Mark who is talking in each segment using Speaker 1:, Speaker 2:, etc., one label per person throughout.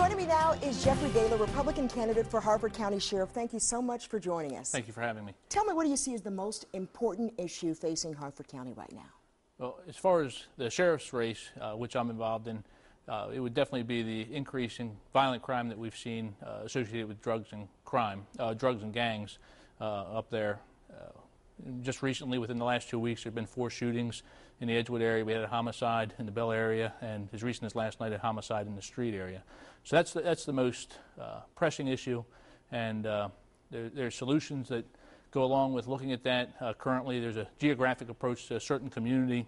Speaker 1: Joining me now is Jeffery Gahler, Republican candidate for Harford County Sheriff. Thank you so much for joining us.
Speaker 2: Thank you for having me.
Speaker 1: Tell me, what do you see as the most important issue facing Harford County right now?
Speaker 2: Well, as far as the sheriff's race, which I'm involved in, it would definitely be the increase in violent crime that we've seen associated with drugs and gangs up there. Just recently, within the last 2 weeks, there have been 4 shootings in the Edgewood area. We had a homicide in the Bell area, and as recent as last night, a homicide in the Street area. So that's the most pressing issue, and there are solutions that go along with looking at that. Currently, there's a geographic approach to a certain community,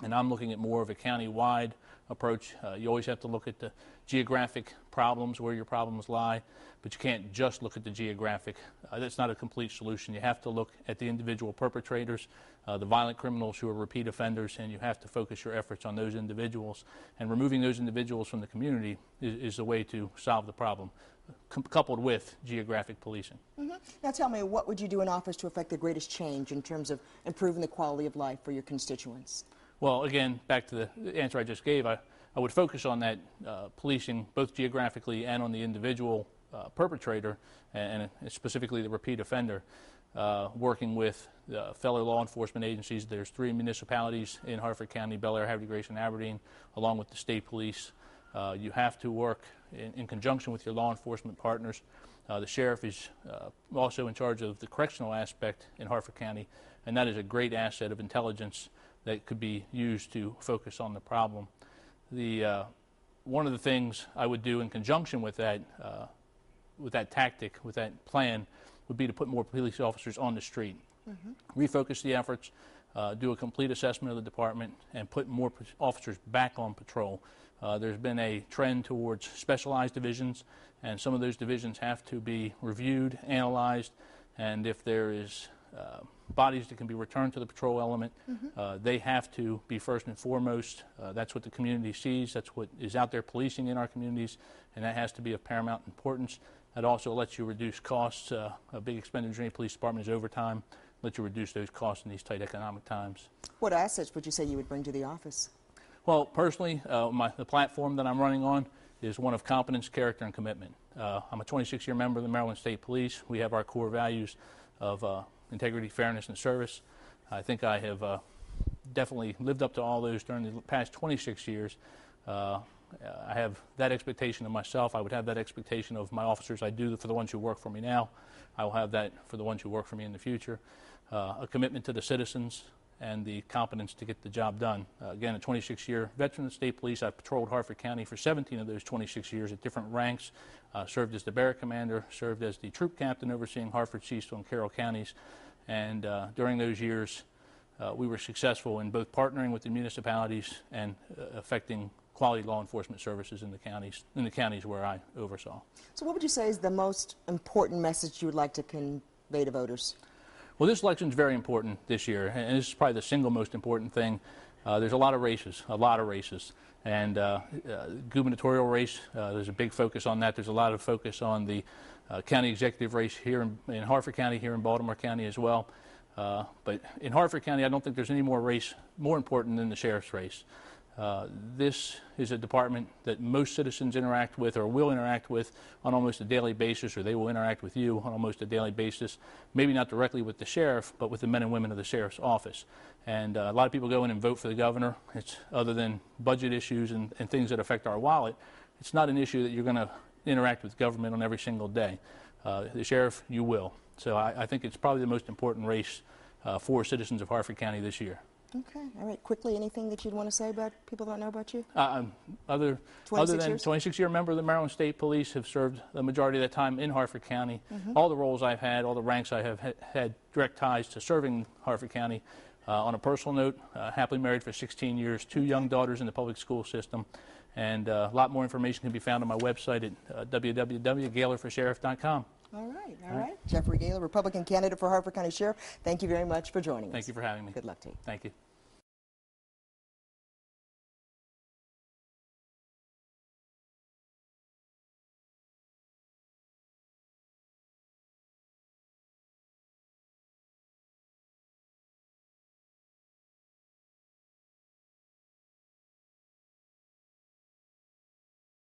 Speaker 2: and I'm looking at more of a county-wide approach. You always have to look at the geographic problems, where your problems lie, but you can't just look at the geographic. That's not a complete solution. You have to look at the individual perpetrators, the violent criminals who are repeat offenders, and you have to focus your efforts on those individuals. And removing those individuals from the community is the way to solve the problem, coupled with geographic policing.
Speaker 1: Now tell me, what would you do in office to affect the greatest change in terms of improving the quality of life for your constituents? Well,
Speaker 2: again, back to the answer I just gave, I would focus on that policing, both geographically and on the individual perpetrator, and specifically the repeat offender, working with fellow law enforcement agencies. There's 3 municipalities in Harford County: Bel Air, Harvey, Grace, and Aberdeen, along with the state police. You have to work in conjunction with your law enforcement partners. The sheriff is also in charge of the correctional aspect in Harford County, and that is a great asset of intelligence that could be used to focus on the problem. One of the things I would do in conjunction with that tactic, with that plan, would be to put more police officers on the street, refocus the efforts, do a complete assessment of the department, and put more officers back on patrol. There's been a trend towards specialized divisions, and some of those divisions have to be reviewed, analyzed, and if there is bodies that can be returned to the patrol element, they have to be first and foremost. That's what the community sees. That's what is out there policing in our communities, and that has to be of paramount importance. That also lets you reduce costs. A big expenditure in any police department is overtime. Lets you reduce those costs in these tight economic times.
Speaker 1: What assets would you say you would bring to the office?
Speaker 2: Well, personally, the platform that I'm running on is one of competence, character, and commitment. I'm a 26-year member of the Maryland State Police. We have our core values of integrity, fairness, and service. I think I have definitely lived up to all those during the past 26 years. I have that expectation of myself. I would have that expectation of my officers. I do for the ones who work for me now. I will have that for the ones who work for me in the future. A commitment to the citizens and the competence to get the job done. Again, a 26-year veteran of the state police. I've patrolled Harford County for 17 of those 26 years at different ranks. Served as the barrack commander, served as the troop captain overseeing Harford, Cecil, and Carroll counties. And during those years, we were successful in both partnering with the municipalities and affecting quality law enforcement services in the counties where I oversaw.
Speaker 1: So what would you say is the most important message you would like to convey to voters?
Speaker 2: Well, this election is very important this year, and this is probably the single most important thing. There's a lot of races, and gubernatorial race, there's a big focus on that. There's a lot of focus on the county executive race here in Harford County, here in Baltimore County as well. But in Harford County, I don't think there's any more race more important than the sheriff's race. This is a department that most citizens interact with or will interact with on almost a daily basis, or they will interact with you on almost a daily basis, maybe not directly with the sheriff, but with the men and women of the sheriff's office. And a lot of people go in and vote for the governor. It's other than budget issues and things that affect our wallet, it's not an issue that you're going to interact with government on every single day. The sheriff, you will. So I think it's probably the most important race for citizens of Harford County this year.
Speaker 1: Okay. All right. Quickly, anything that you'd want to say about people that don't know about you?
Speaker 2: Other than 26-year member of the Maryland State Police, have served the majority of that time in Harford County. All the roles I've had, all the ranks I have had direct ties to serving Harford County. On a personal note, happily married for 16 years, 2 young daughters in the public school system, and a lot more information can be found on my website at www.gahlerforsheriff.com.
Speaker 1: All right. Jeffery Gahler, Republican candidate for Harford County Sheriff. Thank you very much for joining us.
Speaker 2: Thank you for having me.
Speaker 1: Good luck to you.
Speaker 2: Thank you.